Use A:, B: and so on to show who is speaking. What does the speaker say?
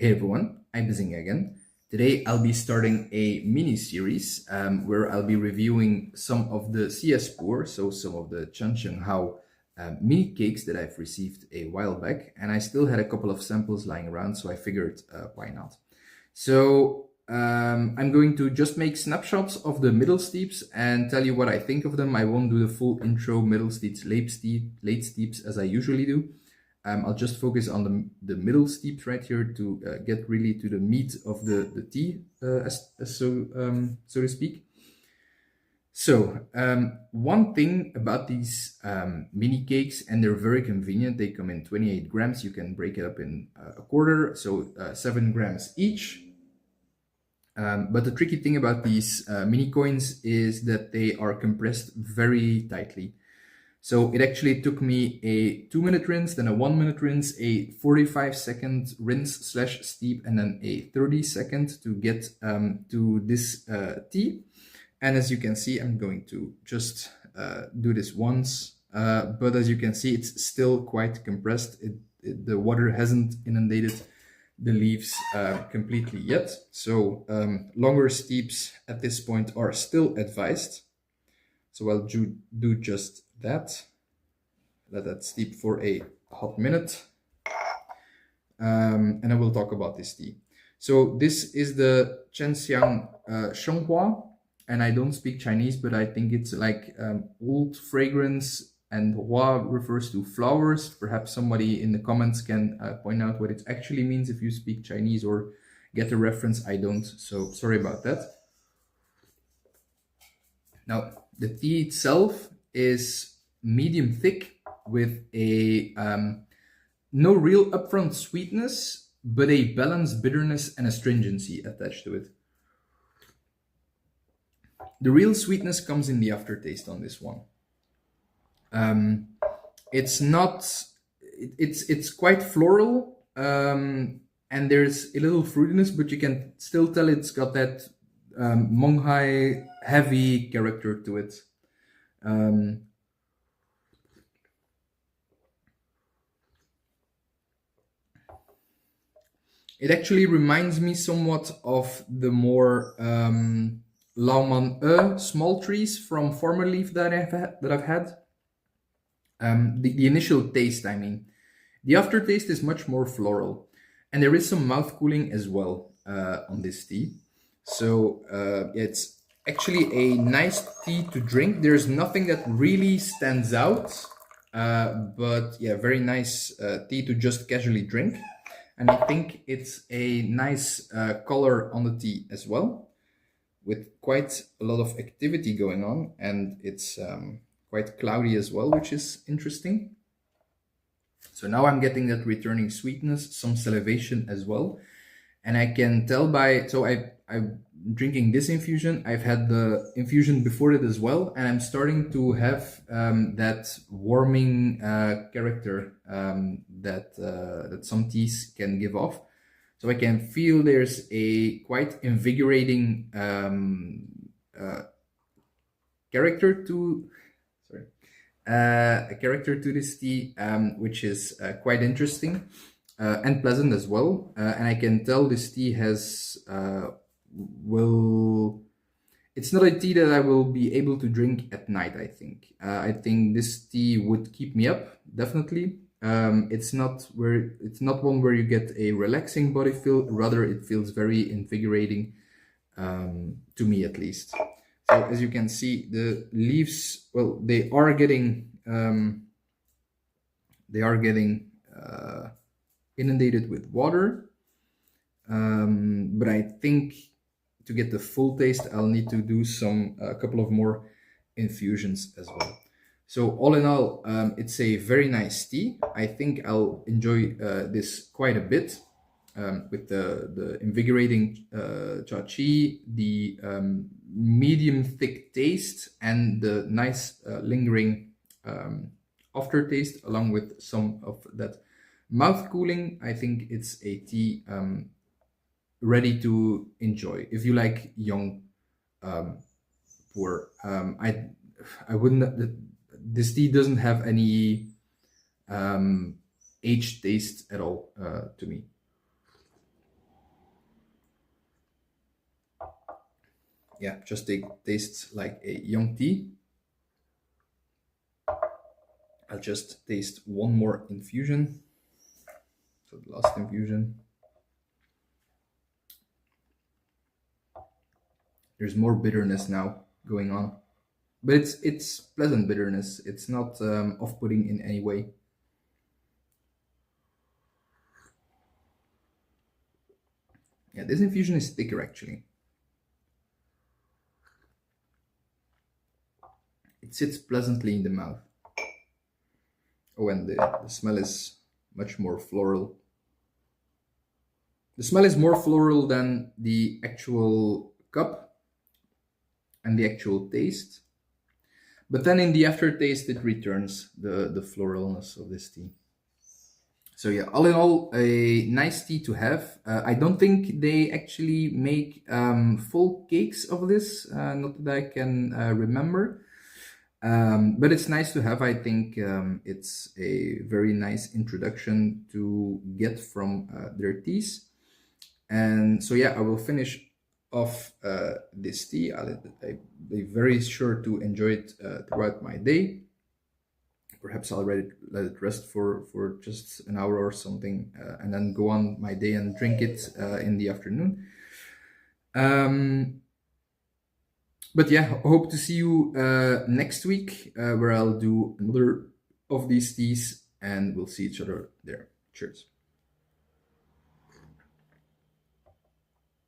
A: Hey everyone, I'm Xiang again. Today I'll be starting a mini series where I'll be reviewing some of the CS puerh, so some of the Chen mini cakes that I've received a while back, and I still had a couple of samples lying around, so I figured why not. So I'm going to just make snapshots of the middle steeps and tell you what I think of them. I won't do the full intro, middle steeps, late steeps as I usually do. I'll just focus on the middle steeps right here to get really to the meat of the tea, so to speak. So one thing about these mini cakes, and they're very convenient, they come in 28 grams. You can break it up in a quarter, so 7 grams each. But the tricky thing about these mini coins is that they are compressed very tightly. So it actually took me a 2-minute rinse, then a 1-minute rinse, a 45-second rinse / steep, and then a 30-second to get to this tea. And as you can see, I'm going to just do this once. But as you can see, it's still quite compressed. The water hasn't inundated the leaves completely yet. So longer steeps at this point are still advised. So I'll do just that. Let that steep for a hot minute. And I will talk about this tea. So this is the Xiang Sheng, and I don't speak Chinese, but I think it's like old fragrance, and hua refers to flowers. Perhaps somebody in the comments can point out what it actually means if you speak Chinese or get a reference. I don't, so sorry about that. Now, the tea itself is medium thick with a no real upfront sweetness, but a balanced bitterness and astringency attached to it. The real sweetness comes in the aftertaste on this one. It's not, it's quite floral, and there's a little fruitiness, but you can still tell it's got that Monghai heavy character to it. It actually reminds me somewhat of the more Lauman small trees from former leaf that I've had. The initial taste, I mean. The aftertaste is much more floral, and there is some mouth cooling as well on this tea. So it's actually a nice tea to drink. There's nothing that really stands out, but yeah, very nice tea to just casually drink. And I think it's a nice color on the tea as well, with quite a lot of activity going on, and it's quite cloudy as well, which is interesting. So now I'm getting that returning sweetness, some salivation as well. And I can tell by, so I'm drinking this infusion. I've had the infusion before it as well, and I'm starting to have that warming character that some teas can give off. So I can feel there's a quite invigorating character to, a character to this tea, which is quite interesting. And pleasant as well, and I can tell this tea has it's not a tea that I will be able to drink at night. I think this tea would keep me up, definitely. It's not one where you get a relaxing body feel, rather it feels very invigorating, to me at least. So as you can see, the leaves, well, they are getting inundated with water, but I think to get the full taste I'll need to do a couple of more infusions as well. So all in all, it's a very nice tea. I think I'll enjoy this quite a bit, with the invigorating cha-chi, the medium thick taste, and the nice lingering aftertaste, along with some of that mouth cooling. I think it's a tea ready to enjoy if you like young puerh. I wouldn't. This tea doesn't have any aged taste at all to me. yeah, just tastes like a young tea. I'll just taste one more infusion. So the last infusion. There's more bitterness now going on, but it's pleasant bitterness. It's not off-putting in any way. Yeah, this infusion is thicker actually. It sits pleasantly in the mouth. Oh, and the smell is much more floral. The smell is more floral than the actual cup and the actual taste. But then in the aftertaste, it returns the floralness of this tea. So yeah, all in all, a nice tea to have. I don't think they actually make full cakes of this, not that I can remember. But it's nice to have. I think it's a very nice introduction to get from their teas. And so yeah, I will finish off this tea. I'll be very sure to enjoy it throughout my day. Perhaps I'll let it rest for just an hour or something, and then go on my day and drink it in the afternoon. But yeah, hope to see you next week, where I'll do another of these teas, and we'll see each other there. Cheers.